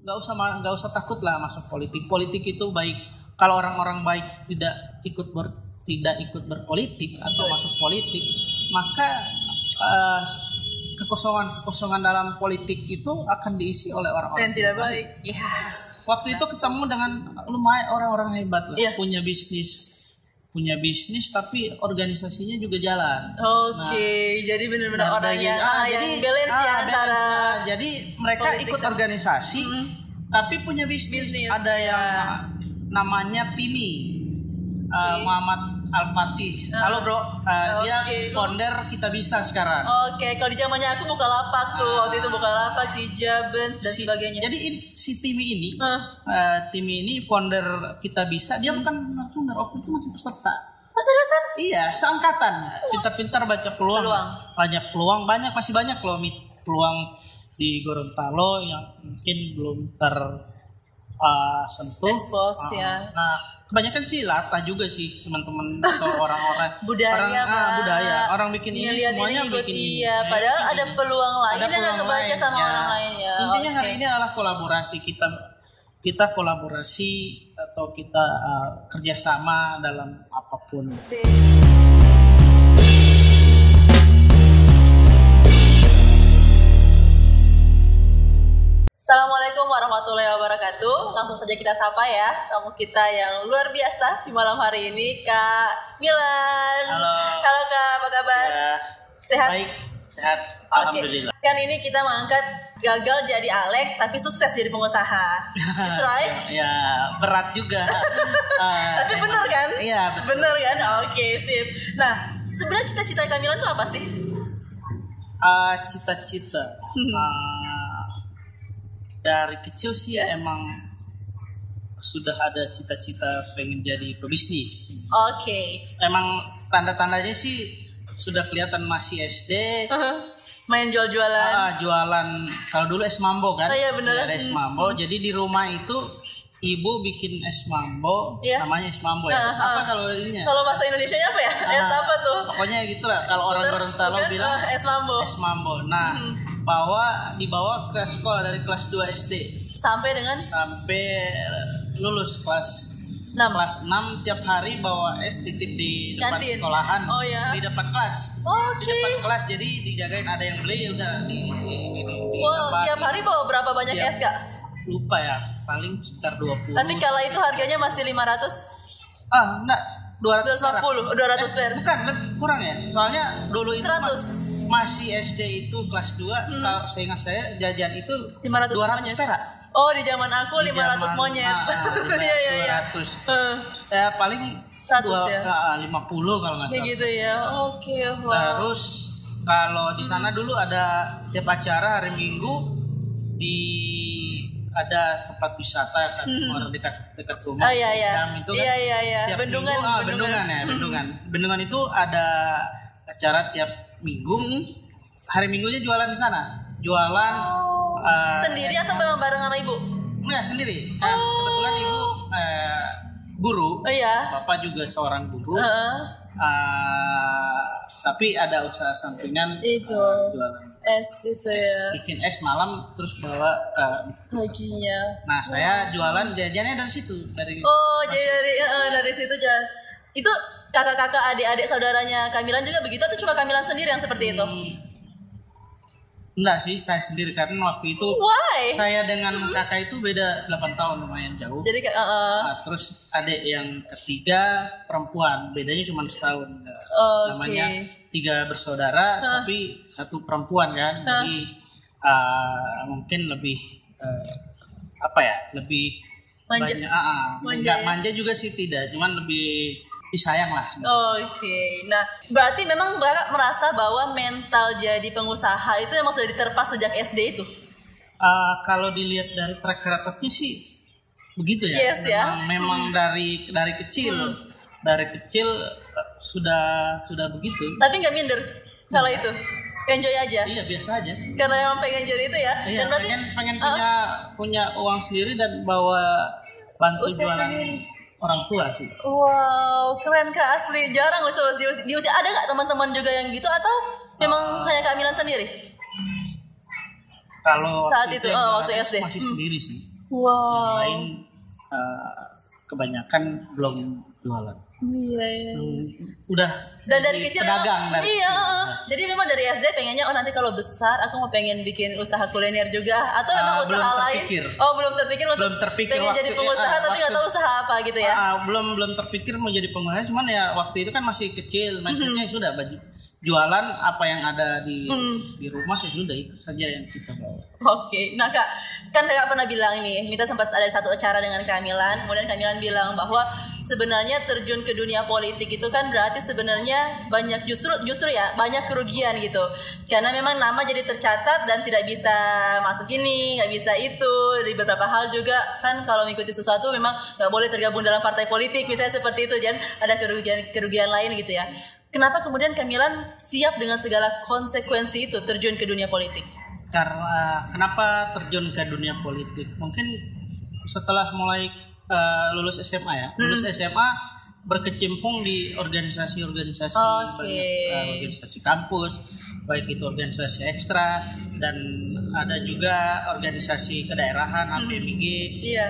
nggak usah takut lah masuk politik. Politik itu baik kalau orang-orang baik tidak ikut berpolitik atau masuk politik, maka kekosongan dalam politik itu akan diisi oleh orang-orang yang tidak baik. Ya. Waktu itu ketemu dengan lumayan orang-orang hebat lah, Iya. punya bisnis tapi organisasinya juga jalan. Oke, jadi benar-benar orang yang balance ya antara. Jadi mereka ikut organisasi tapi punya bisnis. Ada yang namanya Timi, Muhammad Al-Fatih. Halo bro, dia founder Kita Bisa sekarang. Oke, kalau di zamannya aku Bukalapak tuh, waktu itu Bukalapak, Hijabens dan sebagainya. Jadi si Timi ini founder Kita Bisa, dia bukan founder, waktu itu masih peserta. Iya, seangkatan. Pintar-pintar baca peluang. Masih banyak loh peluang di Gorontalo yang mungkin belum sentuh. Expose ya. Nah, kebanyakan sih latah juga sih teman-teman atau orang-orang budaya. Orang bikin ini semuanya bikin ini. Iya, padahal ada peluang lain yang nggak kebaca sama orang lain ya. Intinya hari ini adalah kolaborasi kita kolaborasi atau kita kerjasama dalam apapun. Assalamualaikum warahmatullahi wabarakatuh. Langsung saja kita sapa ya tamu kita yang luar biasa di malam hari ini, Kak Milan. Halo Kak, apa kabar? Ya, sehat? Baik, sehat. Alhamdulillah. Kan ini kita mengangkat gagal jadi Alek tapi sukses jadi pengusaha. That's right? Ya, berat juga. Tapi bener kan? Iya, betul. Bener kan? Oke, sip. Nah, sebenarnya cita-cita Kak Milan itu apa sih? Cita-cita. Dari kecil sih emang sudah ada cita-cita pengen jadi pebisnis. Oke. Emang tanda-tandanya sih sudah kelihatan masih SD. Main jual-jualan. Jualan. Kalau dulu es mambo kan. Oh iya benar. Ada es mambo. Jadi di rumah itu ibu bikin es mambo. Namanya es mambo ya. Apa kalau ininya? Kalau bahasa Indonesianya apa ya? Es apa tuh? Pokoknya gitulah. Kalau orang Gorontalo bilang es mambo. Es mambo. Nah. Dibawa ke sekolah dari kelas 2 SD sampai lulus kelas 6 tiap hari bawa es titip di depan kantin. Sekolahan. Di depan kelas. Di depan kelas jadi dijagain, ada yang beli udah tiap hari bawa berapa banyak es Kak? Lupa ya, paling sekitar 20. Tapi kala itu harganya masih 500? Enggak, 250, 200 per. Bukan, kurang ya. Soalnya dulu itu 100. Masih SD itu kelas 2, kalau seingat saya jajan itu 500 200 perak. Di zaman aku 500 monyet. Iya. 200. Paling 100 ya. 50 kalau nggak salah. Gitu ya. Oke, wow. Terus kalau di sana dulu ada tiap acara hari Minggu ada tempat wisata kan dekat rumah. Iya. Itu kan. Iya. Bendungan itu ada acara tiap Minggu. Hari Minggunya jualan di sana. Sendiri atau memang bareng sama ibu? Enggak, sendiri. Kebetulan ibu guru. Bapak juga seorang guru. Tapi ada usaha sampingan jualan es itu ya. Bikin es malam terus bawa paginya. Nah, saya jualan jajannya dari situ, dari situ jalan. Itu kakak-kakak, adik-adik saudaranya Kamilan juga begitu atau cuma Kamilan sendiri yang seperti itu? Enggak sih, saya sendiri karena waktu itu saya dengan kakak itu beda 8 tahun, lumayan jauh. Jadi terus adik yang ketiga perempuan, bedanya cuma setahun. Namanya 3 bersaudara tapi 1 perempuan kan. Jadi mungkin lebih lebih manja. Banyak manja juga sih tidak, cuman lebih disayang lah. Oke. Nah, berarti memang Kakak merasa bahwa mental jadi pengusaha itu memang sudah diterpa sejak SD itu? Kalau dilihat dari track recordnya sih begitu ya. Memang dari kecil. Dari kecil sudah begitu. Tapi nggak minder kalau itu? Enjoy aja? Iya, biasa aja. Karena memang pengen jadi itu ya? Iya, dan berarti pengen punya uang sendiri dan bawa bantu jualan orang tua sih. Wow, keren Kak, asli. Jarang loh di usia. Ada nggak teman-teman juga yang gitu atau memang hanya Kak Milan sendiri? Kalau saat itu waktu SD masih sendiri sih. Wow. Yang lain kebanyakan belum jualan. Iya. Udah dan dari kecil pedagang memang, dari iya. kecil. Jadi memang dari SD pengennya nanti kalau besar aku mau pengen bikin usaha kuliner juga atau memang usaha lain. Belum terpikir untuk pengen jadi pengusaha tapi nggak tahu usaha apa gitu ya. Belum terpikir mau jadi pengusaha, cuman ya waktu itu kan masih kecil, mindsetnya sudah jualan apa yang ada di rumah ya sudah, itu saja yang kita bawa. Oke. Nah Kak, kan Kak pernah bilang ini, Mita sempat ada satu acara dengan Kak Milan, kemudian Kak Milan bilang bahwa sebenarnya terjun ke dunia politik itu kan berarti sebenarnya banyak justru ya banyak kerugian gitu, karena memang nama jadi tercatat dan tidak bisa masuk ini, nggak bisa itu, di beberapa hal juga kan kalau mengikuti sesuatu memang nggak boleh tergabung dalam partai politik misalnya seperti itu, dan ada kerugian lain gitu ya. Kenapa kemudian Kak Milan siap dengan segala konsekuensi itu terjun ke dunia politik? Karena kenapa terjun ke dunia politik? Mungkin setelah mulai lulus SMA ya. Lulus SMA berkecimpung di organisasi-organisasi, organisasi kampus, baik itu organisasi ekstra dan ada juga organisasi kedaerahan HPMG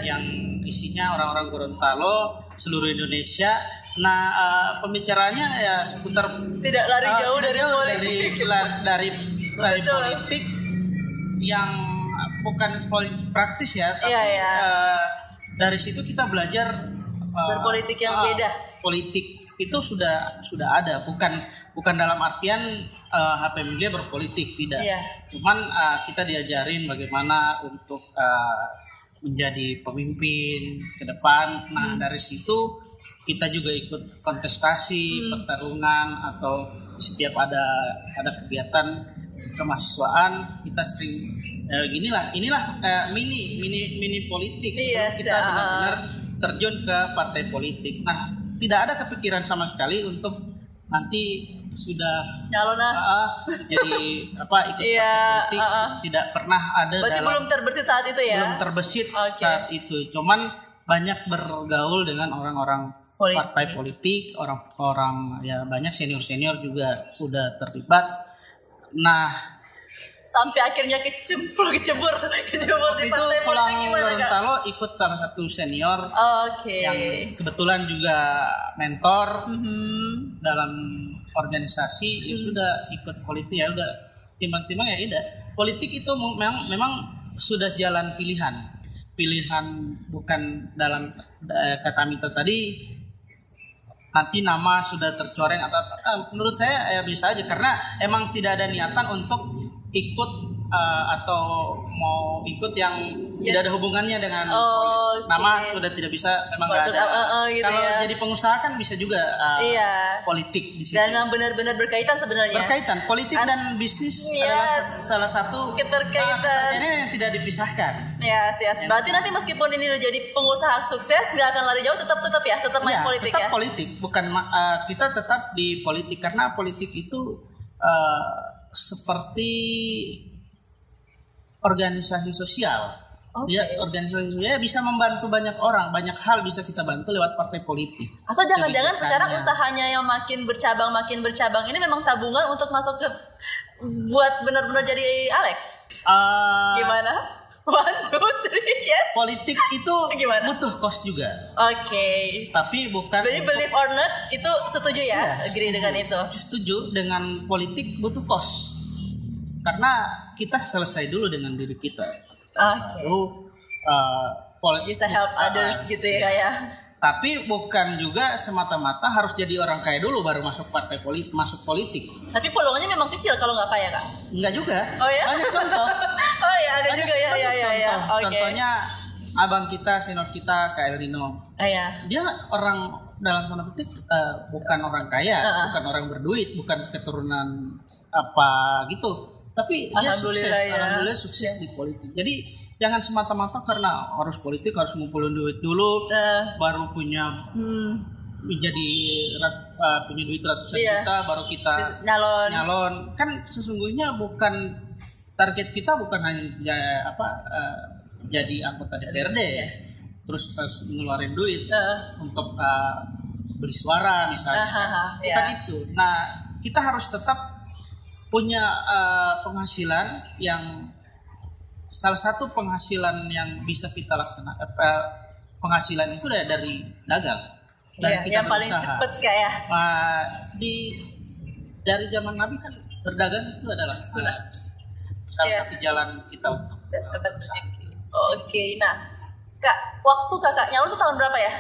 yang isinya orang-orang Gorontalo seluruh Indonesia. Nah, pembicaraannya ya seputar tidak lari jauh dari politik. Dari politik yang bukan politik praktis ya, tapi dari situ kita belajar berpolitik yang beda. Politik itu sudah ada, bukan dalam artian HPMG berpolitik, tidak. Cuman kita diajarin bagaimana untuk menjadi pemimpin ke depan. Nah, dari situ kita juga ikut kontestasi, pertarungan, atau setiap ada kegiatan kemahasiswaan kita sering inilah mini politik. Kita benar-benar terjun ke partai politik. Nah, tidak ada kepikiran sama sekali untuk nanti sudah nyalon jadi ikut partai politik. Tidak pernah ada. Berarti belum terbersit saat itu ya? Belum terbersit saat itu. Cuman banyak bergaul dengan orang-orang partai politik, orang-orang ya banyak senior juga sudah terlibat. Nah, sampai akhirnya kecebur di partai politik gimana Gorontalo ikut salah satu senior yang kebetulan juga mentor dalam organisasi, ya sudah ikut politik, ya udah timbang-timbang ya udah. Politik itu memang sudah jalan pilihan bukan dalam kata Mita tadi nanti nama sudah tercoreng atau menurut saya ya bisa aja, karena emang tidak ada niatan untuk ikut atau mau ikut yang tidak ada hubungannya dengan nama sudah tidak bisa, memang nggak ada. Gitu kalau ya. Jadi pengusaha kan bisa juga politik di situ. Dan yang benar-benar berkaitan sebenarnya. Berkaitan politik dan bisnis adalah salah satu keterkaitan yang tidak dipisahkan. Yes. Berarti nanti meskipun ini udah jadi pengusaha sukses, nggak akan lari jauh, tetap main politik tetap ya. Politik, bukan kita tetap di politik, karena politik itu seperti organisasi sosial. Dia organisasi sosial bisa membantu banyak orang, banyak hal bisa kita bantu lewat partai politik. Atau jangan-jangan sekarang usahanya yang makin bercabang ini memang tabungan untuk masuk ke buat benar-benar jadi Alex. Gimana? 1, 2, 3, yes. Politik itu butuh cost juga. Tapi bukan. Jadi believe or not itu setuju ya? Agree dengan itu. Setuju dengan politik butuh cost. Karena kita selesai dulu dengan diri kita. Lalu bisa help others gitu ya kayak. Tapi bukan juga semata-mata harus jadi orang kaya dulu baru masuk partai politik, masuk politik. Tapi peluangnya memang kecil kalau nggak kaya, Kak? Enggak juga. Oh ya? Banyak contoh. Ada juga ya. Contohnya abang kita, senior kita, Kak Eldino. Dia orang dalam tanda petik bukan orang kaya, bukan orang berduit, bukan keturunan apa gitu. Tapi dia alhamdulillah sukses di politik. Jadi jangan semata-mata karena harus politik harus ngumpulin duit dulu, baru punya punya duit ratusan juta baru kita nyalon. Kan sesungguhnya bukan target kita bukan hanya jadi anggota DPRD ya. Terus harus ngeluarin duit untuk beli suara misalnya. Bukan itu. Nah, kita harus tetap punya penghasilan yang salah satu penghasilan yang bisa kita laksanakan, penghasilan itu dari dagang. Dan kita yang paling cepet kayak dari zaman Nabi kan berdagang itu adalah salah satu jalan kita untuk dapat rezeki. Oke, nah Kak, waktu Kakak nyalon itu tahun berapa ya?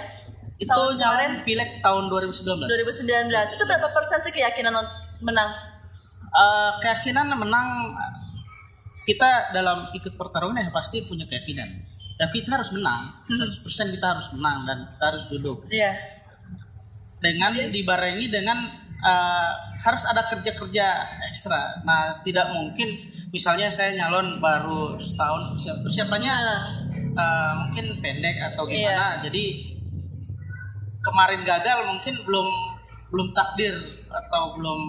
Itu nyalon pileg tahun 2019. 2019. Itu berapa persen sih keyakinan menang? Keyakinan menang, kita dalam ikut pertarungan ya pasti punya keyakinan. Dan kita harus menang, 100% kita harus menang dan kita harus duduk. Iya. Dengan dibarengi dengan harus ada kerja-kerja ekstra. Nah, tidak mungkin misalnya saya nyalon baru setahun, persiapannya mungkin pendek atau gimana. Jadi kemarin gagal mungkin belum takdir atau belum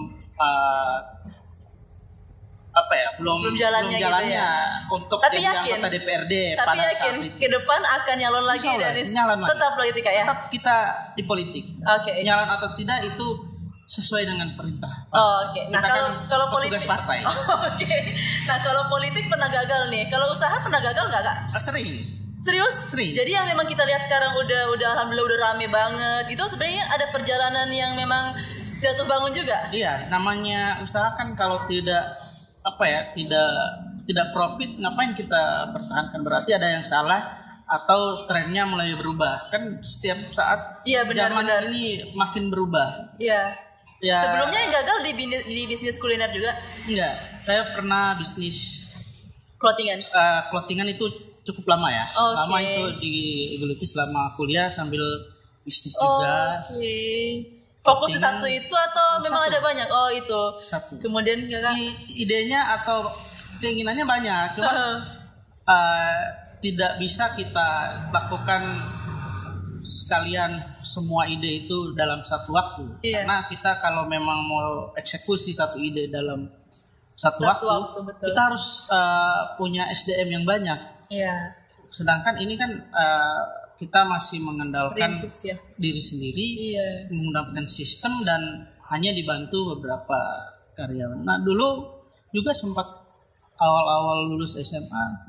belum jalannya gitu ya. Untuk tapi jadi yakin, anggota DPRD tapi yakin ke depan akan nyalon lagi dan tetap politik ya. Tetap kita di politik. Oke. Nyalon atau tidak itu sesuai dengan perintah. Oke. Nah, kalau politik partai. Oke. Nah, kalau politik pernah gagal nih. Kalau usaha pernah gagal enggak, Kak? Sering. Serius? Sering. Jadi yang memang kita lihat sekarang udah alhamdulillah udah rame banget. Itu sebenarnya ada perjalanan yang memang jatuh bangun juga. Iya, namanya usaha kan kalau tidak tidak profit, ngapain kita pertahankan? Berarti ada yang salah atau trennya mulai berubah. Kan setiap saat zaman ini makin berubah. Iya. Ya. Sebelumnya yang gagal di bisnis kuliner juga? Enggak, saya pernah bisnis clothingan. Clothingan itu cukup lama ya. Okay. Lama itu digeluti selama kuliah sambil bisnis juga. Oke. Fokus di satu itu atau memang ada banyak? Oh, itu. Satu. Kemudian Kakak idenya atau keinginannya banyak, cuma tidak bisa kita lakukan sekalian semua ide itu dalam satu waktu. Iya. Karena kita kalau memang mau eksekusi satu ide dalam satu waktu betul. Kita harus punya SDM yang banyak. Iya. Sedangkan ini kan kita masih mengandalkan diri sendiri, menggunakan sistem dan hanya dibantu beberapa karyawan. Nah, dulu juga sempat awal-awal lulus SMA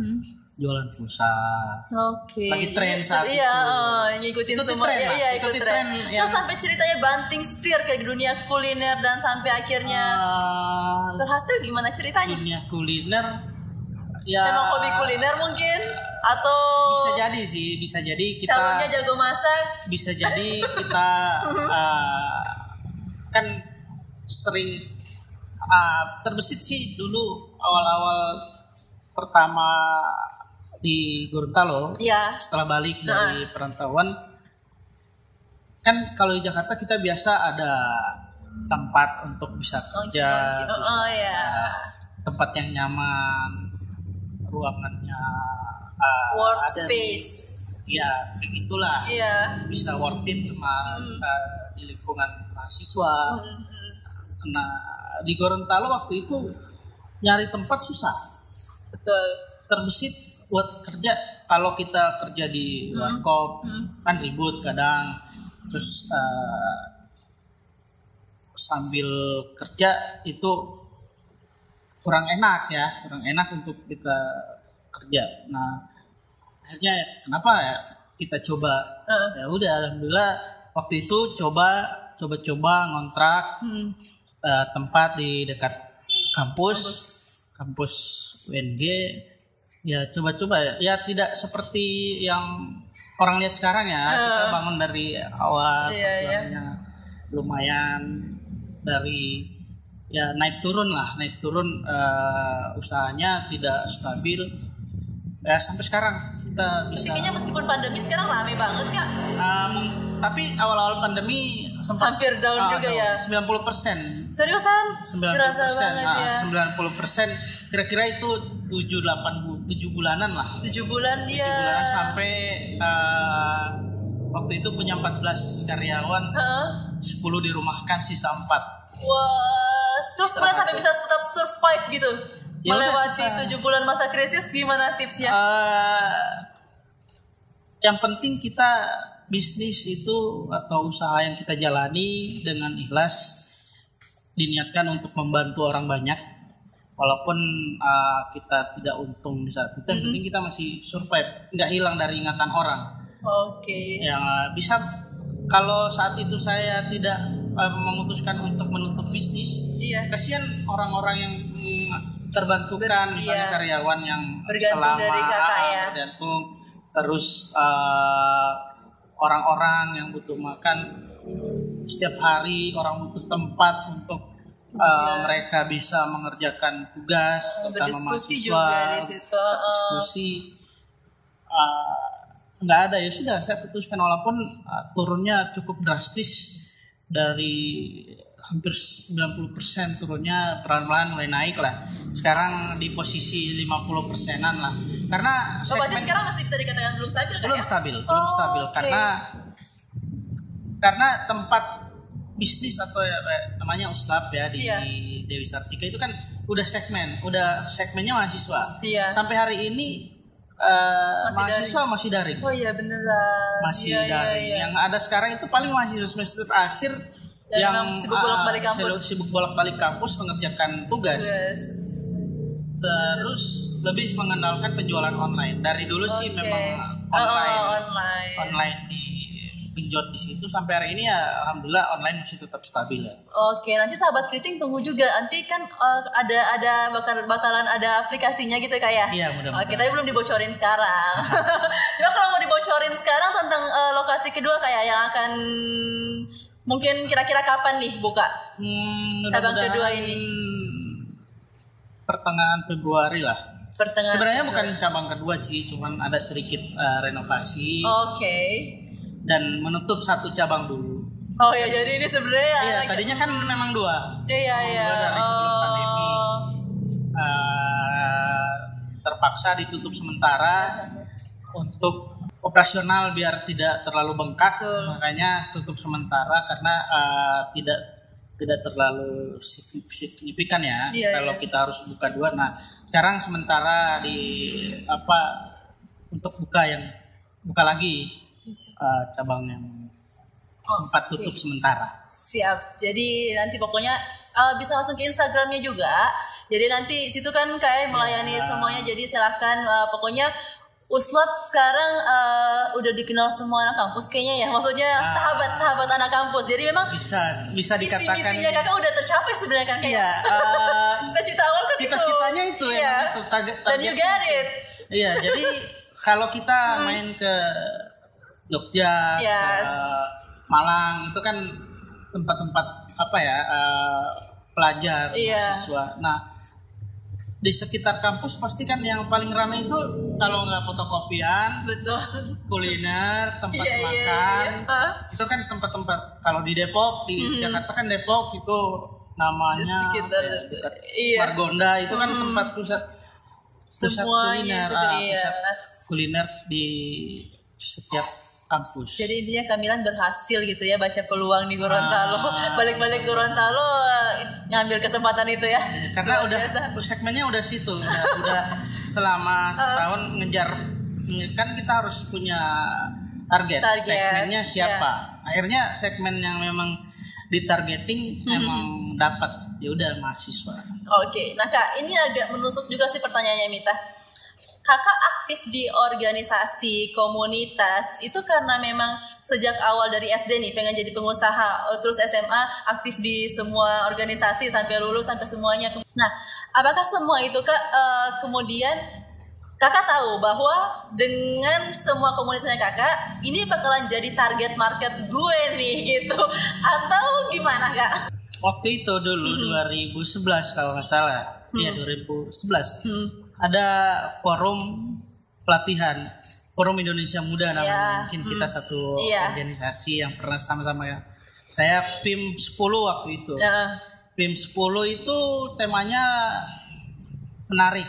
jualan pulsa. Oke. Lagi tren saat itu. Iya, ngikutin semua. Ikut tren. Terus sampai ceritanya banting setir ke dunia kuliner dan sampai akhirnya berhasil, gimana ceritanya? Dunia kuliner. Ya, memang hobi kuliner mungkin atau bisa jadi kita calonnya jago masak, bisa jadi kita kan sering terbesit sih dulu awal-awal pertama di Gorontalo setelah balik dari perantauan kan kalau di Jakarta kita biasa ada tempat untuk bisa kerja, tempat yang nyaman, ruangannya workspace, ya kayak gitulah, bisa worth it sama di lingkungan mahasiswa. Nah, di Gorontalo waktu itu nyari tempat susah, betul, terbesit buat kerja. Kalau kita kerja di warkop kan ribut kadang, terus sambil kerja itu kurang enak untuk kita kerja. Nah, akhirnya kenapa ya kita coba. Ya udah, alhamdulillah waktu itu coba ngontrak tempat di dekat kampus UNG. Ya coba ya tidak seperti yang orang lihat sekarang ya. Kita bangun dari awal, lumayan dari ya naik turun usahanya tidak stabil ya sampai sekarang kita bisa. Kayaknya meskipun pandemi sekarang rame banget Kak. Tapi awal-awal pandemi sempat hampir down juga ya. 90%. Seriusan? 90%. Kerasa banget ya. 90%. Kira-kira itu 7 bulanan lah. 7 bulan 7 bulan sampai waktu itu punya 14 karyawan. 10 dirumahkan, sisa 4. Wah, terus pernah sampai bisa tetap survive gitu ya, melewati 7 bulan masa krisis. Gimana tipsnya? Yang penting kita bisnis itu atau usaha yang kita jalani dengan ikhlas, diniatkan untuk membantu orang banyak, walaupun kita tidak untung di saat itu, yang penting kita masih survive, nggak hilang dari ingatan orang. Yang bisa, kalau saat itu saya tidak memutuskan untuk menutup bisnis, kasihan orang-orang yang terbantukan, misalnya karyawan yang bergantung dari kakak ya. Bergantung, terus orang-orang yang butuh makan setiap hari, orang butuh tempat untuk mereka bisa mengerjakan tugas, terutama mahasiswa, juga di situ. Diskusi nggak ada, ya sudah saya putuskan, walaupun turunnya cukup drastis dari hampir 90% turunnya, pelan-pelan mulai naik lah. Sekarang di posisi 50%-an lah. Karena berarti sekarang masih bisa dikatakan belum stabil kan? Belum stabil, belum stabil karena tempat bisnis atau namanya Uslap ya di Dewi Sartika itu kan udah segmennya mahasiswa. Sampai hari ini mahasiswa masih daring. Oh iya beneran. Masih daring. Yang ada sekarang itu paling mahasiswa semester akhir yang sibuk bolak-balik kampus mengerjakan tugas. Terus lebih mengandalkan penjualan online. Dari dulu sih memang online di pinjot di situ, sampai hari ini ya alhamdulillah online masih tetap stabil ya. Nanti sahabat Kriting tunggu juga. Nanti kan bakalan ada aplikasinya gitu kayak. Iya, mudah-mudahan. Tapi belum dibocorin sekarang. Cuma kalau mau dibocorin sekarang tentang lokasi kedua kayak yang akan mungkin kira-kira kapan nih buka cabang kedua ini? Pertengahan Februari lah. Sebenarnya bukan cabang kedua sih, cuman ada sedikit renovasi. Dan menutup satu cabang dulu. Oh ya, jadi ini sebenarnya tadinya kan memang 2. Iya. Dari sebelum pandemi terpaksa ditutup sementara untuk operasional biar tidak terlalu bengkak. Makanya tutup sementara karena tidak terlalu signifikan ya. Kalau kita harus buka 2. Nah, sekarang sementara untuk buka lagi cabang yang sempat tutup sementara. Siap. Jadi nanti pokoknya bisa langsung ke Instagramnya juga. Jadi nanti situ kan kayak melayani semuanya. Jadi silahkan pokoknya Uslap sekarang udah dikenal semua anak kampus kayaknya ya. Maksudnya sahabat-sahabat anak kampus. Jadi memang bisa dikatakan misinya kakak udah tercapai sebenarnya kan kayak. Cita-cita awal kan cita-citanya itu ya. Dan you get it. Iya, jadi kalau kita main ke Jogja, Malang itu kan tempat-tempat pelajar, mahasiswa. Nah, di sekitar kampus pasti kan yang paling ramai itu kalau nggak fotokopian, betul, kuliner, tempat makan. Itu kan tempat-tempat, kalau di Depok, di Jakarta kan Depok itu namanya dekat Margonda, itu kan tempat pusat kuliner, pusat kuliner di setiap kampus. Jadi intinya Kamilan berhasil gitu ya baca peluang di Gorontalo. Balik-balik Gorontalo ngambil kesempatan itu ya. Karena segmennya udah situ. Udah selama setahun ngejar, kan kita harus punya target. Segmennya siapa. Akhirnya segmen yang memang ditargeting memang dapat. Ya udah mahasiswa. Nah Kak, ini agak menusuk juga sih pertanyaannya Mita. Kakak aktif di organisasi komunitas itu karena memang sejak awal dari SD nih pengen jadi pengusaha, terus SMA aktif di semua organisasi sampai lulus sampai semuanya. Nah, apakah semua itu Kak kemudian Kakak tahu bahwa dengan semua komunitasnya Kakak ini bakalan jadi target market gue nih gitu, atau gimana Kak? Waktu itu dulu 2011 kalau nggak salah, 2011. Ada forum pelatihan, Forum Indonesia Muda namanya. Mungkin kita satu organisasi yang pernah sama-sama ya. Saya PIM 10 waktu itu. PIM 10 itu temanya menarik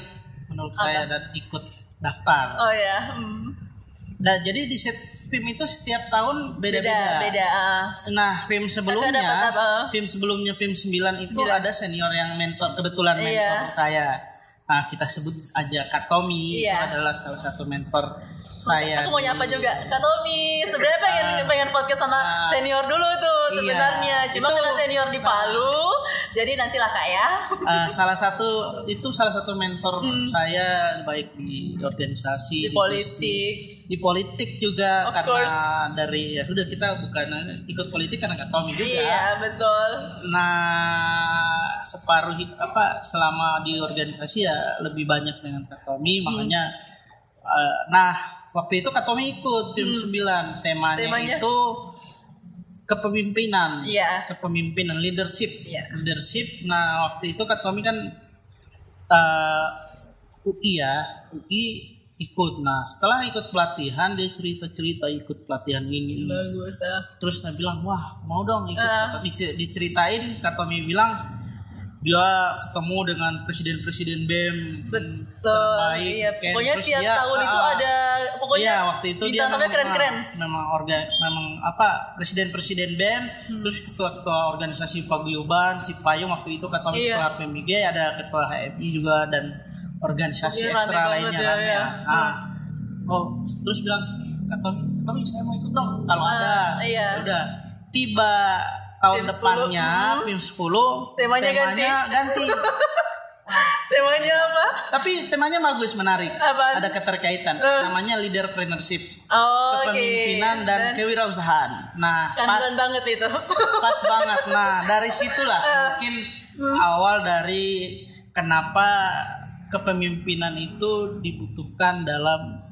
menurut saya dan ikut daftar. Nah, jadi di PIM itu setiap tahun beda-beda. Nah, PIM sebelumnya, PIM 9 itu ada senior yang mentor, kebetulan mentor saya. Nah, kita sebut aja Kak Tommy, itu adalah salah satu mentor saya. Aku mau nyapa juga Kak Tommy. Sebenarnya pengen podcast sama senior dulu tuh sebenarnya. Cuma karena senior di Palu, jadi nantilah Kak ya. Salah satu mentor saya, baik di organisasi, di politik, di politik juga, of karena course. dari ya udah kita bukan ikut politik karena Kak Tommy juga. Iya betul. Nah selama di organisasi ya lebih banyak dengan Kak Tommy, makanya waktu itu Kak Tommy ikut tim 9, temanya itu kepemimpinan, kepemimpinan leadership. Nah waktu itu Kak Tommy kan UI ikut. Nah setelah ikut pelatihan dia cerita ikut pelatihan ini. Bagus. Terus saya bilang wah mau dong ikut. Diceritain Kak Tommy bilang dia ketemu dengan presiden BEM terbaik. Iya, pokoknya tiap tahun itu ada waktu itu dia keren-keren. Memang presiden BEM, terus ketua organisasi paguyuban Cipayung waktu itu ketua PMIG, ada ketua HMI juga dan organisasi ekstra lainnya. Terus bilang Kak Tommy saya mau ikut dong kalau ada. Udah tiba tahun depannya PIM 10 temanya ganti. Temanya apa? Tapi temanya bagus, menarik. Apaan? Ada keterkaitan. Namanya leaderpreneurship. Kepemimpinan dan kewirausahaan. Nah, pas banget itu. Pas banget. Nah, dari situlah mungkin awal dari kenapa kepemimpinan itu dibutuhkan dalam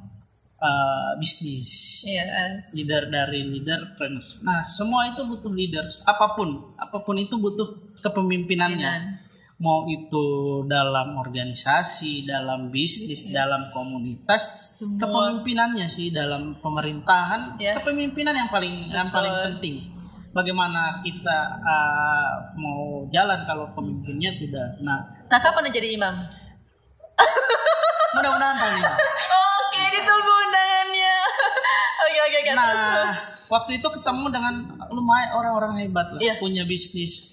bisnis. Leader leaderpreneur. Nah, semua itu butuh leader. Apapun itu butuh kepemimpinannya. Mau itu dalam organisasi, dalam bisnis, dalam komunitas, kepemimpinannya sih dalam pemerintahan, kepemimpinan yang paling penting. Bagaimana kita mau jalan kalau pemimpinnya tidak. Nah, kapan jadi imam? Mudah-mudahan tahun ini. Oke, ditunggu undangannya. Oke. Nah, waktu itu ketemu dengan lumayan orang-orang hebat lah, punya bisnis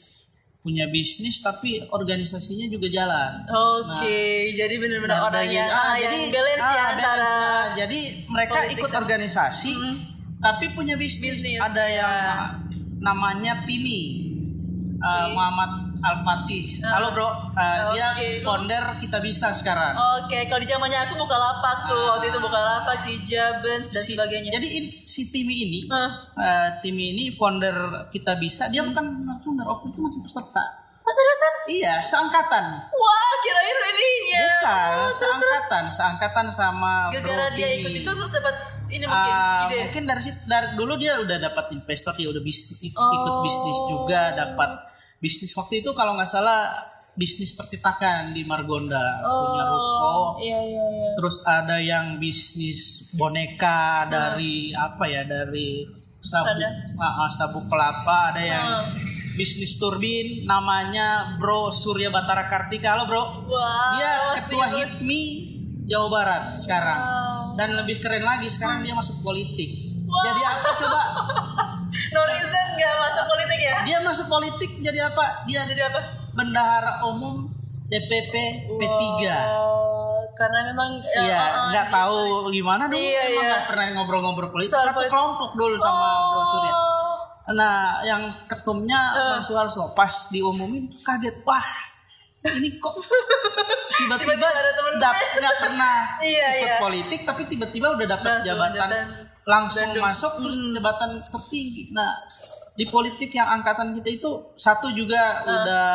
tapi organisasinya juga jalan. Jadi benar-benar orang yang balance ya antara. Jadi mereka ikut organisasi tapi punya bisnis. Ada yang namanya Timi, Muhammad Al-Fatih. Halo bro, dia founder Kita Bisa sekarang. Kalau di zamannya aku Bukalapak tuh, waktu itu Bukalapak, Hijabens dan sebagainya. Jadi si Timi ini founder Kita Bisa, dia bukan narasumber, waktu itu masih peserta. Seriusan? Iya, seangkatan. Wah, kirain ini ya. Bukan, seangkatan sama gara-gara Bro dia Timi. ikut itu terus dapat ini mungkin ide. Mungkin dari dulu dia udah dapat investor, dia udah ikut bisnis juga, dapat bisnis waktu itu kalau nggak salah bisnis percetakan di Margonda, punya ruko. Iya. Terus ada yang bisnis boneka dari dari sabuk kelapa, ada yang bisnis turbin namanya Bro Surya Batara Kartika. Halo bro. Dia ketua HIPMI Jawa Barat sekarang. Dan lebih keren lagi sekarang dia masuk politik. Jadi apa coba? Norizen nggak masuk politik ya? Dia masuk politik jadi apa? Dia jadi apa? Bendahara umum DPP P3. Karena memang nggak tahu gimana dulu, emang nggak pernah ngobrol-ngobrol politik. Satu kelompok dulu sama Bro Surya. Nah, yang ketumnya Bang Suharso pas diumumin kaget, wah ini kok tiba-tiba nggak pernah ikut politik tapi tiba-tiba udah dapat jabatan langsung masuk terus jabatan tertinggi. Nah, di politik yang angkatan kita itu satu juga udah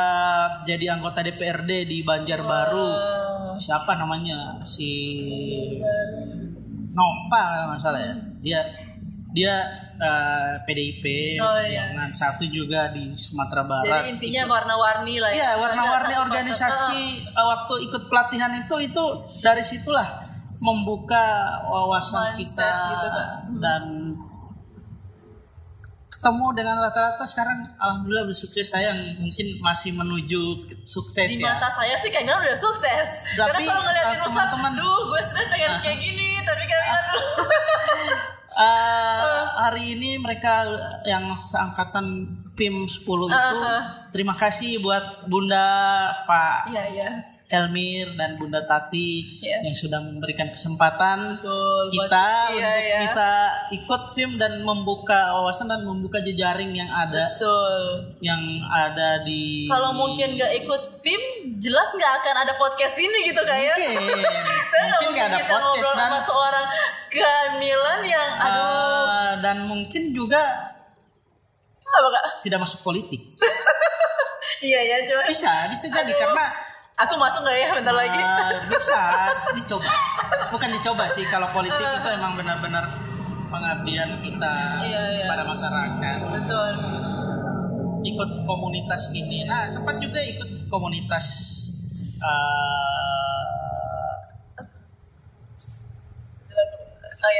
jadi anggota DPRD di Banjarbaru. Siapa namanya? Si Nova nggak salah ya. Dia PDIP. Yang satu juga di Sumatera Barat. Jadi intinya warna-warni lah ya. Iya, warna-warni organisasi. Waktu ikut pelatihan itu dari situlah membuka wawasan kita gitu, dan ketemu dengan rata-rata sekarang alhamdulillah bersukses. Saya mungkin masih menuju sukses di mata saya sih kayaknya udah sukses. Tapi karena kalau ngeliatin teman-teman, gue sebenarnya pengen kayak gini tapi kalian hari ini mereka yang seangkatan PIM 10 itu terima kasih buat Bunda Pak Elmir dan Bunda Tati yang sudah memberikan kesempatan kita untuk bisa ikut film dan membuka wawasan dan membuka jejaring yang ada. Yang ada di. Kalau mungkin nggak ikut film, jelas nggak akan ada podcast ini gitu kayak. Saya mungkin nggak ada bisa podcast ngobrol sama seorang Kamilan yang dan mungkin juga apa Kak? Tidak masuk politik. Iya ya, coba. Bisa jadi karena aku masuk nggak ya bentar lagi? Bisa dicoba. Bukan dicoba sih, kalau politik itu emang benar-benar pengabdian kita pada masyarakat. Betul. Ikut komunitas ini. Nah, sempat juga ikut komunitas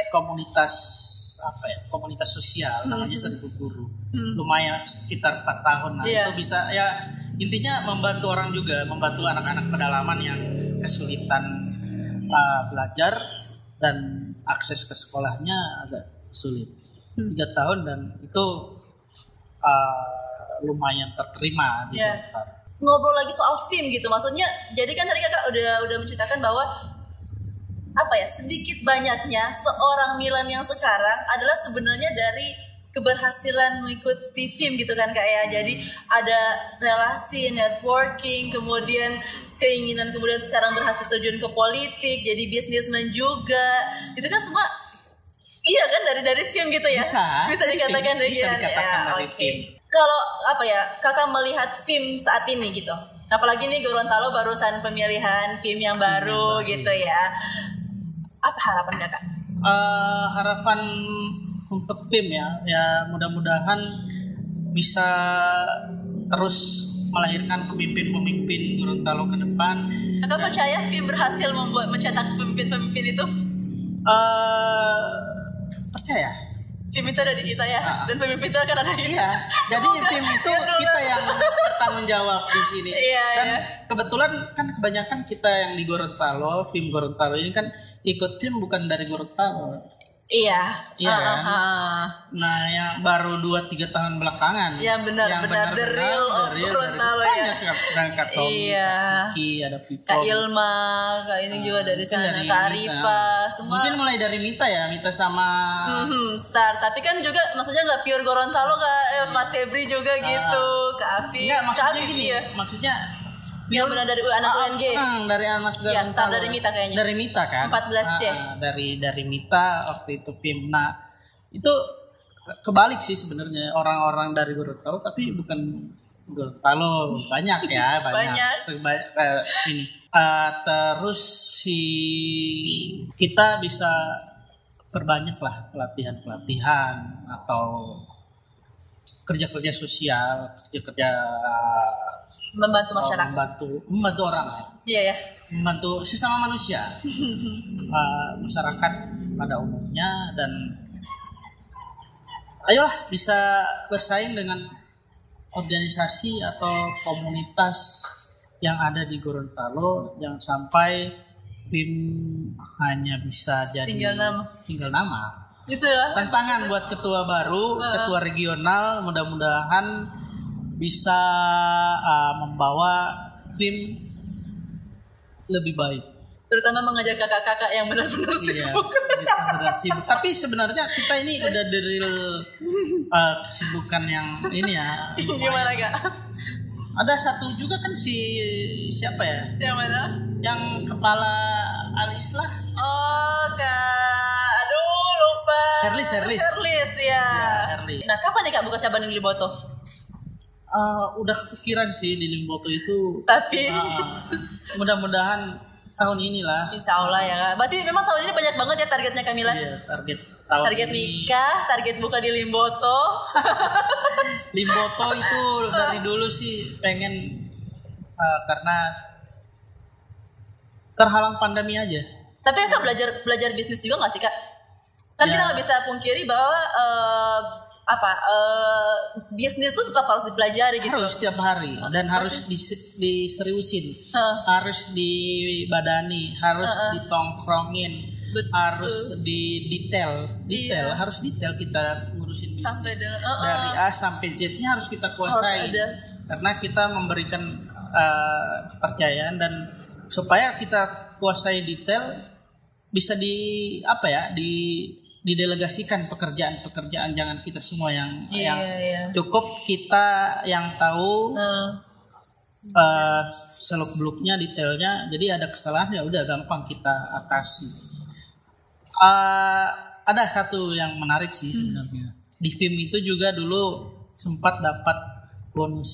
komunitas apa ya? Komunitas sosial namanya Seribu Guru. Lumayan sekitar 4 tahun. Nah, itu bisa ya. Intinya membantu orang juga, membantu anak-anak pedalaman yang kesulitan belajar dan akses ke sekolahnya agak sulit. 3 tahun dan itu lumayan terterima di Gorontalo. Ngobrol lagi soal film gitu, maksudnya jadi kan tadi Kakak udah menceritakan bahwa apa ya, sedikit banyaknya seorang Milan yang sekarang adalah sebenarnya dari keberhasilan mengikuti film gitu kan Kak ya. Jadi ada relasi, networking, kemudian keinginan, kemudian sekarang berhasil terjun ke politik, jadi bisnismen juga. Itu kan semua kan dari film gitu ya. Bisa dikatakan dari film. Kalau apa ya, Kakak melihat film saat ini gitu. Apalagi nih Gorontalo barusan pemilihan film yang baru gitu ya. Apa harapan Kakak? Harapan untuk tim ya mudah-mudahan bisa terus melahirkan pemimpin-pemimpin Gorontalo ke depan. Kakak percaya film berhasil mencetak pemimpin-pemimpin itu? Percaya. Film itu ada di kita ya, dan pemimpin itu akan ada di kita. Jadi tim itu kita yang bertanggung jawab di sini. Dan kebetulan kan kebanyakan kita yang di Gorontalo, tim Gorontalo ini kan ikut tim bukan dari Gorontalo. Iya kan? Nah, yang baru 2-3 tahun belakangan. Ya benar the real of Gorontalo ya. Banyak berangkat Tommy, Kiki, ada Piko, Kak Ilma, Kak ini juga dari sana, Kak Arifa, semua. Mungkin mulai dari Mita sama Star, tapi kan juga maksudnya nggak pure Gorontalo Kak, Mas Febri juga gitu, Kak Afi. Enggak, maksudnya gini ya. Maksudnya yang benar dari anak UNG. Dari anak Gorontalo. Ya, Star dari Mita kayaknya. Dari Mita kan. 14C. Dari Mita waktu itu film. Nah, itu kebalik sih sebenarnya, orang-orang dari Gorontalo tapi bukan Gorontalo banyak ya, banyak. Ini. Terus kita bisa perbanyak lah pelatihan atau kerja sosial, kerja membantu masyarakat, membantu orang ya. Iya ya. Membantu sesama manusia, masyarakat pada umumnya, dan ayolah bisa bersaing dengan organisasi atau komunitas yang ada di Gorontalo, yang sampai BIM hanya bisa jadi tinggal nama. Itulah tantangan buat ketua baru, ketua regional, mudah-mudahan bisa membawa tim lebih baik. Terutama mengajak kakak-kakak yang benar-benar sibuk. Benar sibuk. Tapi sebenarnya kita ini udah the real kesibukan yang ini ya. Gimana Kak? Ada satu juga kan siapa ya? Yang mana? Yang kepala Alislah. Oh Kak, aduh lupa. Herlis ya. Nah kapan nih Kak buka cabang di Limboto? Udah kepikiran sih di Limboto itu. Tapi mudah-mudahan tahun inilah. Insya Allah ya Kak. Berarti memang tahun ini banyak banget ya targetnya Kamilan. Iya, target nikah, target buka di Limboto. Limboto itu dari dulu sih pengen, karena terhalang pandemi aja. Tapi Kak belajar bisnis juga nggak sih Kak? Kan kita nggak bisa pungkiri bahwa bisnis itu tetap harus dipelajari gitu. Harus setiap hari dan harus diseriusin, harus dibadani, harus ditongkrongin, harus harus detail kita ngurusin bisnis. Sampai dari A sampai Z-nya harus kita kuasai. Karena kita memberikan kepercayaan dan supaya kita kuasai detail, bisa didelegasikan pekerjaan-pekerjaan, jangan kita semua yang cukup kita yang tahu seluk-beluknya, detailnya. Jadi ada kesalahan ya udah gampang kita atasi. Ada satu yang menarik sih sebenarnya. Di film itu juga dulu sempat dapat bonus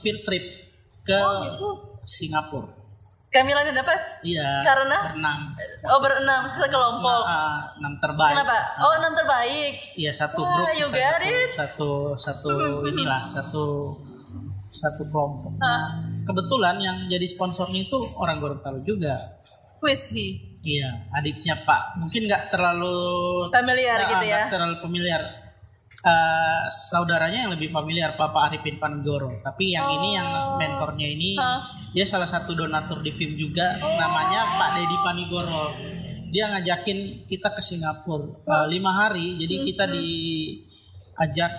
field trip ke Singapura. Kamilan yang dapat? Iya. Karena? Berenam sekelompok. 6 terbaik. Kenapa? 6 terbaik. Iya, satu grup. Satu kelompok. Kebetulan yang jadi sponsornya itu orang Gorontalo juga. Who is he? Iya, adiknya Pak. Mungkin nggak terlalu familiar gitu ya? Nggak terlalu familiar. Saudaranya yang lebih familiar, Papa Arifin Panegoro. Tapi yang ini, yang mentornya ini, dia salah satu donatur di film juga. Namanya Pak Dedi Panegoro. Dia ngajakin kita ke Singapura 5 hari. Jadi kita diajak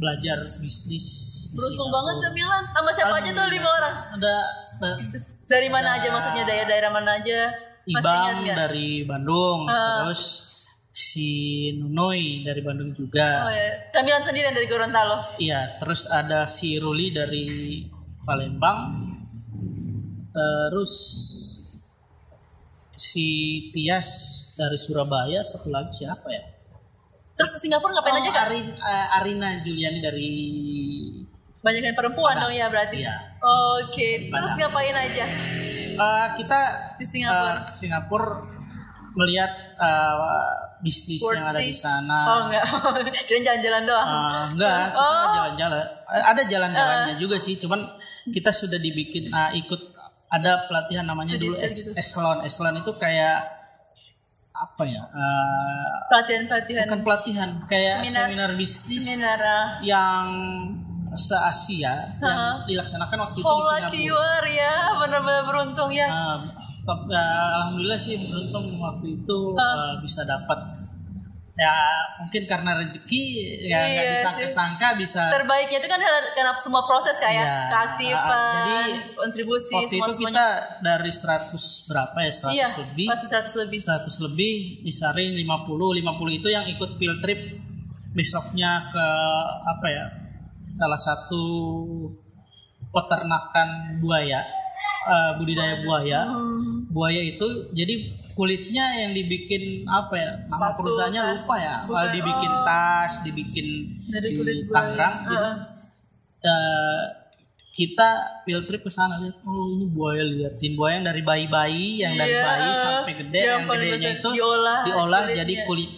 belajar bisnis. Beruntung banget Kamilan. Sama siapa aja tuh 5 orang? Ada dari mana aja maksudnya, daerah mana aja? Ibang dari Bandung, terus si Nunoy dari Bandung juga. Kamilan sendiri yang dari Gorontalo. Iya, terus ada si Ruli dari Palembang. Terus si Tias dari Surabaya, satu lagi siapa ya? Terus ke Singapura ngapain aja Kak? Arina Juliani dari banyak yang perempuan dong ya berarti. Iya. Oke. Terus ngapain aja? Kita di Singapura melihat bisnis yang ada di sana. Enggak. Jadi jalan-jalan doang. Enggak, kita jalan-jalan. Ada jalan-jalannya juga sih, cuman kita sudah dibikin ikut ada pelatihan namanya dulu Eselon. Eselon itu kayak apa ya? Pelatihan. Bukan pelatihan, kayak seminar bisnis. Yang se-Asia yang dilaksanakan waktu itu di Singapura. Lucky you are ya, benar-benar beruntung ya. Alhamdulillah sih beruntung waktu itu bisa dapat. Ya mungkin karena rezeki ya nggak disangka-sangka bisa. Terbaiknya itu kan karena semua proses kayak keaktifan, jadi kontribusi waktu itu kita dari 100 berapa ya, 100 lebih disaring 50 itu yang ikut field trip. Besoknya ke salah satu peternakan buaya, budidaya buaya. Buaya itu jadi kulitnya yang dibikin nama perusahaannya lupa ya. Dibikin tas, dibikin dari di Tangerang. Kita field trip ke sana, lihat ini buaya, liatin buaya yang dari bayi dari bayi sampai gede, yang gedenya itu diolah jadi kulit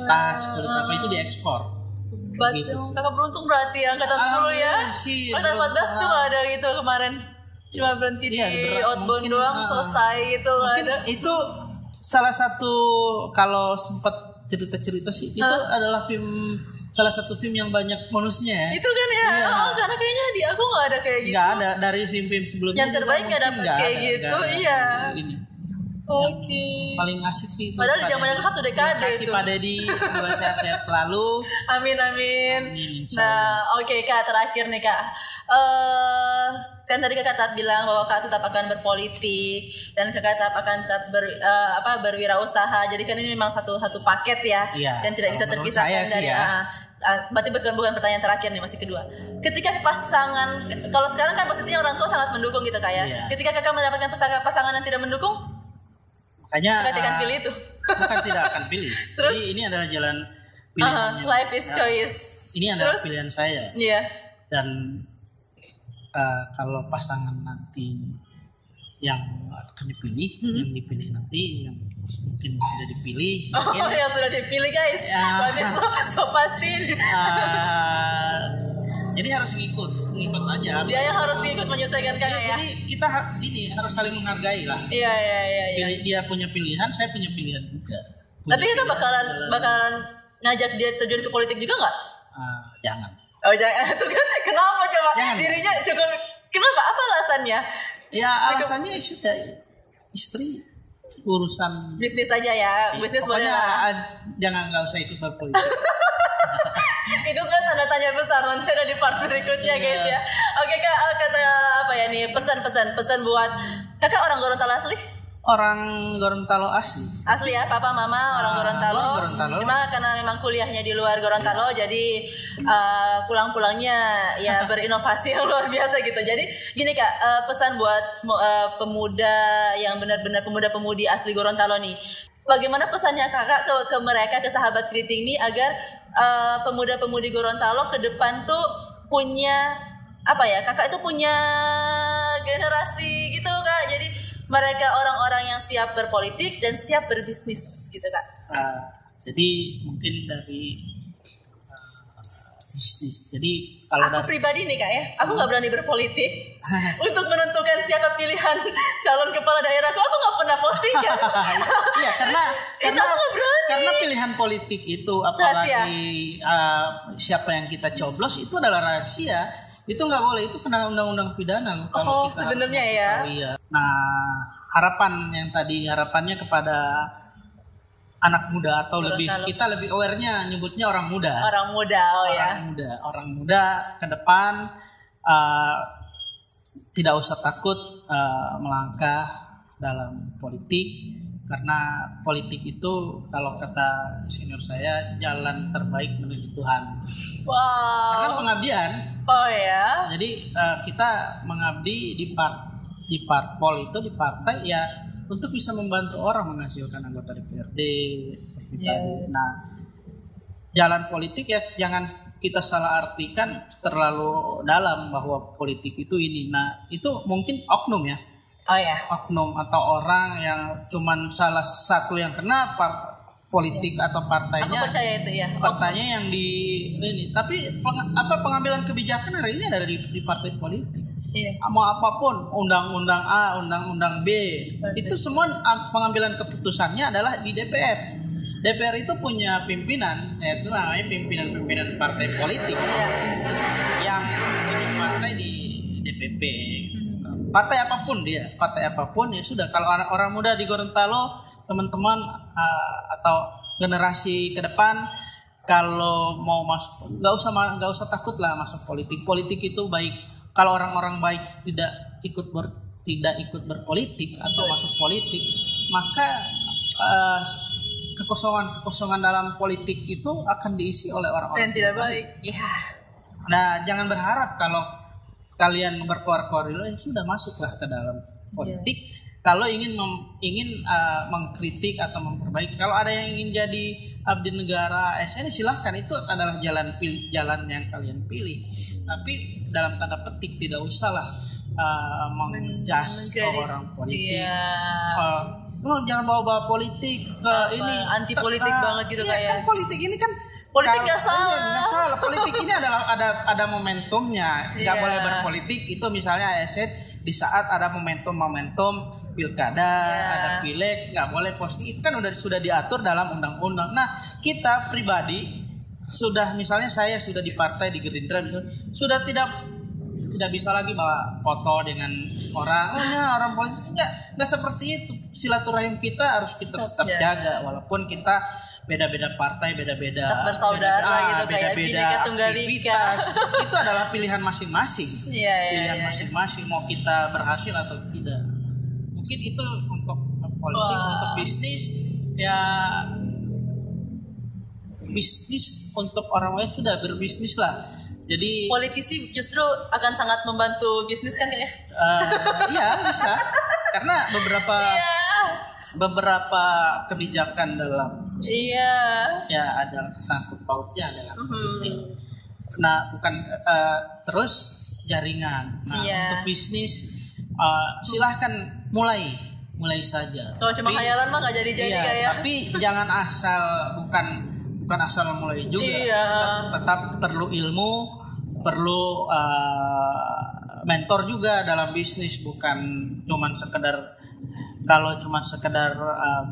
tas, kulit apa itu diekspor. Gitu. Kakak beruntung berarti angkatan 10 ya. Angkatan 14 tuh gak ada gitu kemarin. Cuma berhenti di outbound doang, selesai gitu. Mungkin itu salah satu, kalau sempat cerita-cerita sih, itu adalah salah satu film yang banyak bonusnya ya. Itu kan ya, karena kayaknya di aku gak ada kayak gitu. Gak ada, dari film-film sebelumnya. Yang terbaik gak dapet kayak gitu, iya. Oke. Paling asik sih. Padahal di zamannya satu dekade itu. Terima kasih Pak Dedi, sehat-sehat selalu. Amin. Nah, oke Kak, terakhir nih Kak. Kan tadi Kakak bilang bahwa Kak tetap akan berpolitik dan Kakak akan tetap berwirausaha. Jadi kan ini memang satu paket ya, dan tidak bisa terpisahkan dari. Berarti bukan pertanyaan terakhir nih, masih kedua. Ketika pasangan, kalau sekarang kan posisinya orang tua sangat mendukung gitu Kak ya. Ketika Kakak mendapatkan pasangan yang tidak mendukung, makanya Kakak akan pilih itu. Bukan tidak akan pilih. Terus jadi ini adalah jalan pilihan. Life is choice. Ini adalah pilihan saya. Iya. Dan kalau pasangan nanti yang akan dipilih, yang dipilih nanti yang mungkin sudah dipilih. Yang sudah dipilih guys. Berarti so pasti. Jadi harus ngikut aja. Dia yang harus ngikut menyesuaikan kan ya. Jadi kita harus saling menghargai lah. Iya. Dia punya pilihan, saya punya pilihan juga. Tapi kita bakalan ngajak dia terjun ke politik juga nggak? Jangan. Oh jangan. Itu kan kenapa coba? Jangan. Dirinya cukup. Kenapa? Apa alasannya? Ya alasannya sudah istri urusan bisnis aja ya. Bisnis boleh lah. Jangan, nggak usah ikut berpolitik. Itu sudah tanda tanya besar, nanti ada di part berikutnya guys ya. Oke Kak, kata apa ya nih, pesan buat Kakak orang Gorontalo asli? Orang Gorontalo asli. Asli ya, papa mama orang Gorontalo. Cuma karena memang kuliahnya di luar Gorontalo, jadi pulang-pulangnya ya berinovasi yang luar biasa gitu. Jadi gini Kak, pesan buat pemuda yang benar-benar pemuda-pemudi asli Gorontalo nih. Bagaimana pesannya Kakak ke mereka, ke sahabat kritik ini agar pemuda-pemudi Gorontalo ke depan tuh punya apa ya? Kakak itu punya generasi gitu Kak. Jadi mereka orang-orang yang siap berpolitik dan siap berbisnis gitu Kak. Jadi mungkin dari bisnis. Jadi kalau aku pribadi nih Kak ya, aku nggak berani berpolitik untuk menentukan siapa pilihan calon kepala daerahku. Aku nggak pernah posting kan. Iya karena pilihan politik itu apalagi siapa yang kita coblos itu adalah rahasia. Itu nggak boleh, itu kena undang-undang pidana kalau kita sebenarnya ya. Nah, harapannya kepada anak muda atau kita lebih aware-nya nyebutnya orang muda. Orang muda ke depan tidak usah takut melangkah dalam politik, karena politik itu kalau kata senior saya jalan terbaik menuju Tuhan. Wow. Karena pengabdian. Oh ya. Jadi kita mengabdi di parpol itu, di partai ya untuk bisa membantu orang menghasilkan anggota DPRD seperti tadi. Nah, jalan politik ya jangan kita salah artikan terlalu dalam bahwa politik itu ini. Nah, itu mungkin oknum ya. Oh ya. Oknum atau orang yang cuman salah satu yang kena politik atau partainya. Aku percaya itu ya. Partainya yang di ini. Tapi pengambilan kebijakan hari ini ada di partai politik. Iya. Mau apapun, undang-undang A, undang-undang B, itu semua pengambilan keputusannya adalah di DPR. DPR itu punya pimpinan, yaitu namanya pimpinan partai politik yang punya partai di DPP. Partai apapun ya sudah. Kalau orang muda di Gorontalo, teman-teman atau generasi ke depan, kalau mau masuk, nggak usah takut lah masuk politik. Politik itu baik. Kalau orang-orang baik tidak ikut berpolitik atau masuk politik, maka kekosongan dalam politik itu akan diisi oleh orang-orang yang tidak baik. Ya. Nah, jangan berharap kalau kalian berkoar-koar dulu sudah masuklah ke dalam politik. Kalau ingin mengkritik atau memperbaiki, kalau ada yang ingin jadi abdi negara ASN, silahkan, itu adalah jalan yang kalian pilih. Tapi dalam tanda petik tidak usahlah menjudge orang politik. Jangan bawa politik ke ini anti politik banget gitu kayak. Kan politik ini kan politik nggak salah. Politik ini adalah ada momentumnya. Nggak boleh berpolitik itu misalnya di saat ada momentum pilkada, ada pileg, nggak boleh posting. Itu kan sudah diatur dalam undang-undang. Nah, kita pribadi misalnya saya sudah di partai di Gerindra, sudah tidak bisa lagi bawa foto dengan orang politik. Nggak seperti itu. Silaturahim kita harus kita tetap jaga, walaupun kita beda-beda partai, beda-beda bersaudara gitu, kayak beda aktivitas. Itu adalah pilihan masing-masing. Masing-masing mau kita berhasil atau tidak. Mungkin itu untuk politik. Untuk bisnis ya, bisnis untuk orang lain sudah berbisnis lah. Jadi politisi justru akan sangat membantu bisnis kan ya? Iya bisa, karena beberapa kebijakan dalam bisnis ya ada sangkut pautnya dengan politik. Nah, bukan terus jaringan. Nah, untuk bisnis silahkan mulai saja. Kalau cuma khayalan mah nggak jadi kayak. Tapi jangan bukan asal mulai juga. Tetap perlu ilmu, perlu mentor juga dalam bisnis, bukan cuman sekedar. Kalau cuma sekedar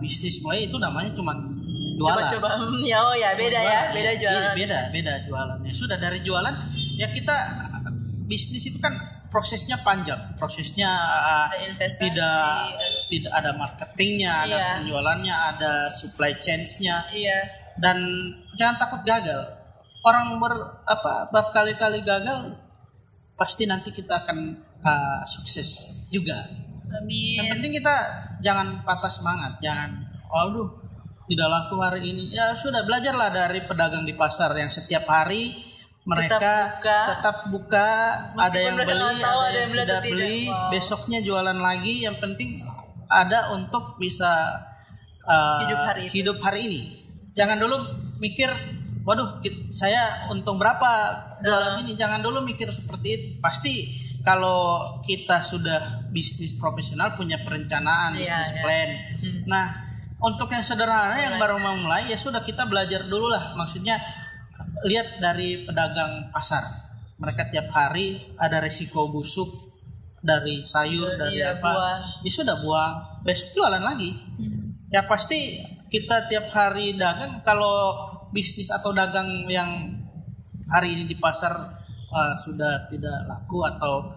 bisnis mulai, itu namanya cuma jualan. Coba beda jualan. Beda jualannya. Sudah dari jualan ya, kita bisnis itu kan prosesnya panjang, prosesnya tidak ada marketingnya, ada penjualannya, ada supply chain-nya. Dan jangan takut gagal. orang berkali-kali gagal, pasti nanti kita akan sukses juga. Amin. Yang penting kita jangan patah semangat, jangan tidak laku hari ini. Ya sudah, belajarlah dari pedagang di pasar yang setiap hari mereka tetap buka, ada yang beli, ada yang tidak beli, besoknya jualan lagi. Yang penting ada untuk bisa hidup hari ini. Jangan dulu mikir, waduh saya untung berapa jualan ini. Jangan dulu mikir seperti itu. Pasti kalau kita sudah bisnis profesional, punya perencanaan, bisnis plan. Nah, untuk yang sederhana yang baru mau mulai, ya sudah kita belajar dulu lah. Maksudnya lihat dari pedagang pasar, mereka tiap hari ada resiko busuk dari sayur, dari buah. Ya sudah, buang, besok jualan lagi. Ya pasti kita tiap hari dagang. Kalau bisnis atau dagang yang hari ini di pasar sudah tidak laku atau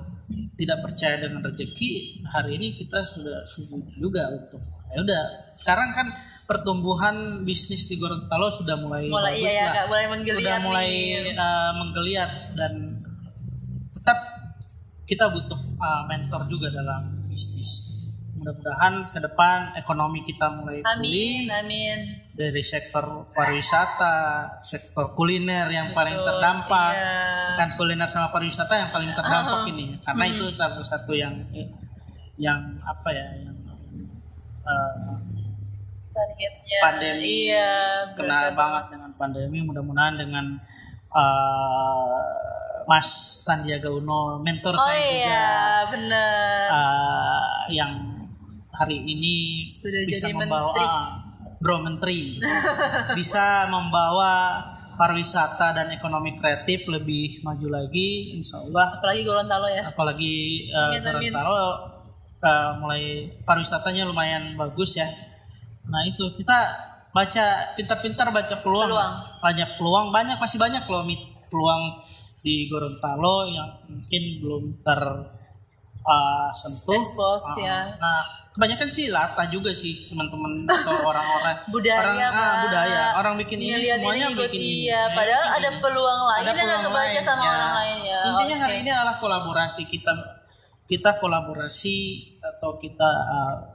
tidak percaya dengan rezeki, hari ini kita sudah subuh juga untuk ya udah. Sekarang kan pertumbuhan bisnis di Gorontalo sudah mulai bagus lah. Mulai menggeliat. Sudah mulai menggeliat, dan tetap kita butuh mentor juga dalam bisnis. Mudah-mudahan ke depan ekonomi kita mulai pulih. Amin. Dari sektor pariwisata, sektor kuliner yang paling terdampak. Kan kuliner sama pariwisata yang paling terdampak ini. Karena itu salah satu yang pandemi kena banget dengan pandemi. Mudah-mudahan dengan Mas Sandiaga Uno, mentor saya juga, benar. yang hari ini sudah bisa jadi membawa menteri. Bisa membawa pariwisata dan ekonomi kreatif lebih maju lagi, insya Allah. Apalagi Gorontalo ya. Apalagi Gorontalo mulai pariwisatanya lumayan bagus ya. Nah itu kita pintar-pintar baca peluang. Masih banyak loh peluang di Gorontalo yang mungkin belum sentuh. Expose ya. Nah kebanyakan sih lata juga sih teman-teman atau orang-orang budaya. Orang bikin ini semuanya bikin ini. Padahal ada peluang lain yang nggak kebaca sama orang lain ya. Intinya hari ini adalah kolaborasi kita kolaborasi atau kita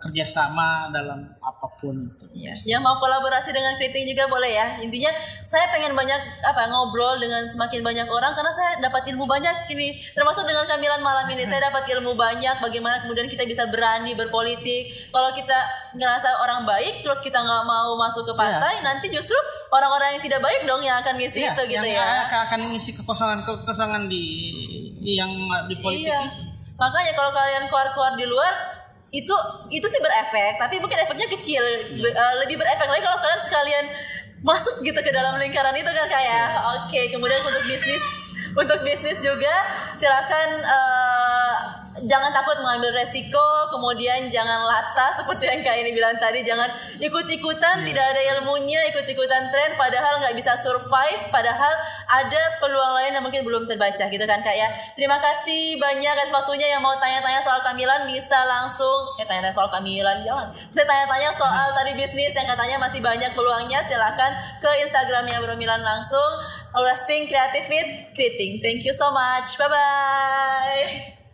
kerjasama dalam apapun itu. Yang mau kolaborasi dengan Kriting juga boleh ya. Intinya saya pengen banyak ngobrol dengan semakin banyak orang, karena saya dapat ilmu banyak ini. Termasuk dengan Kamilan malam ini saya dapat ilmu banyak bagaimana kemudian kita bisa berani berpolitik. Kalau kita ngerasa orang baik terus kita nggak mau masuk ke partai, nanti justru orang-orang yang tidak baik dong yang akan ngisi itu gitu ya. Akan ngisi kekosongan di politik itu. Makanya kalau kalian keluar di luar itu sih berefek, tapi mungkin efeknya kecil. Lebih berefek lagi kalau kalian sekalian masuk gitu ke dalam lingkaran itu kan kayak. Oke, kemudian untuk bisnis juga silakan jangan takut mengambil resiko, kemudian jangan latah seperti yang Kak ini bilang tadi, jangan ikut-ikutan, tidak ada ilmunya, ikut-ikutan tren padahal nggak bisa survive, padahal ada peluang lain yang mungkin belum terbaca gitu kan Kak ya. Terima kasih banyak atas waktunya. Yang mau tanya-tanya soal Kamilan bisa langsung tanya-tanya soal Kamilan, jangan saya tanya-tanya soal tadi bisnis yang katanya masih banyak peluangnya, silakan ke Instagramnya Bro Milan langsung. Always think creative with Kriting. Thank you so much, bye bye.